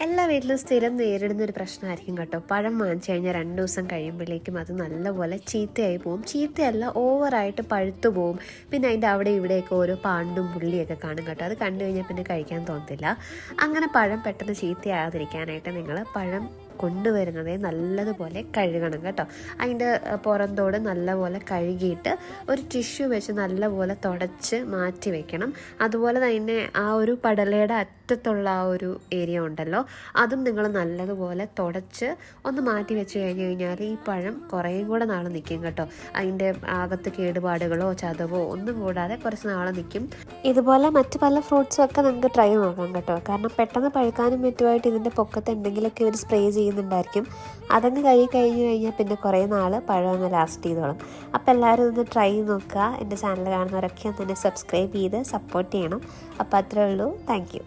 എല്ലാ വീട്ടിലും സ്ഥിരം നേരിടുന്ന ഒരു പ്രശ്നമായിരിക്കും കേട്ടോ. പഴം വാങ്ങിച്ചു കഴിഞ്ഞാൽ 2 ദിവസം കഴിയുമ്പോഴേക്കും അത് നല്ലപോലെ ചീത്തയായി പോവും. ചീത്തയല്ല, ഓവറായിട്ട് പഴുത്തു പോവും. പിന്നെ അതിൻ്റെ അവിടെ ഇവിടെയൊക്കെ ഓരോ പാണ്ടും പുള്ളിയൊക്കെ കാണും കേട്ടോ. അത് കണ്ടു കഴിഞ്ഞാൽ പിന്നെ കഴിക്കാൻ തോന്നത്തില്ല. അങ്ങനെ പഴം പെട്ടെന്ന് ചീത്തയാകാതിരിക്കാനായിട്ട് നിങ്ങൾ പഴം കൊണ്ടുവരുന്നതേ നല്ലതുപോലെ കഴുകണം കേട്ടോ. അതിൻ്റെ പുറന്തോട് നല്ലപോലെ കഴുകിയിട്ട് ഒരു ടിഷ്യൂ വെച്ച് നല്ലപോലെ തുടച്ച് മാറ്റി വെക്കണം. അതുപോലെ തന്നെ ആ ഒരു പടലയുടെ അറ്റത്തുള്ള ആ ഒരു ഏരിയ ഉണ്ടല്ലോ, അതും നിങ്ങൾ നല്ലതുപോലെ തുടച്ച് ഒന്ന് മാറ്റി വെച്ച് കഴിഞ്ഞ് കഴിഞ്ഞാൽ ഈ പഴം കുറേയും കൂടെ നാൾ നിൽക്കും കേട്ടോ. അതിൻ്റെ അകത്ത് കേടുപാടുകളോ ചതവോ ഒന്നും കൂടാതെ കുറച്ച് നാൾ നിൽക്കും. ഇതുപോലെ മറ്റ് പല ഫ്രൂട്ട്സും ഒക്കെ നിങ്ങൾക്ക് ട്രൈ നോക്കാം കേട്ടോ. കാരണം പെട്ടെന്ന് പഴുക്കാനും മറ്റുമായിട്ട് ഇതിൻ്റെ പൊക്കത്ത് എന്തെങ്കിലുമൊക്കെ ഒരു സ്പ്രേ ചെയ്യുന്നുണ്ടായിരിക്കും. അതങ്ങ് കഴിഞ്ഞ് കഴിഞ്ഞാൽ പിന്നെ കുറേ നാൾ പഴം അങ്ങ് ലാസ്റ്റ് ചെയ്തോളും. അപ്പോൾ എല്ലാവരും ഒന്ന് ട്രൈ നോക്കുക. എൻ്റെ ചാനൽ കാണുന്നവരൊക്കെ ഒന്ന് തന്നെ സബ്സ്ക്രൈബ് ചെയ്ത് സപ്പോർട്ട് ചെയ്യണം. അപ്പോൾ അത്രേ ഉള്ളൂ. Thank you.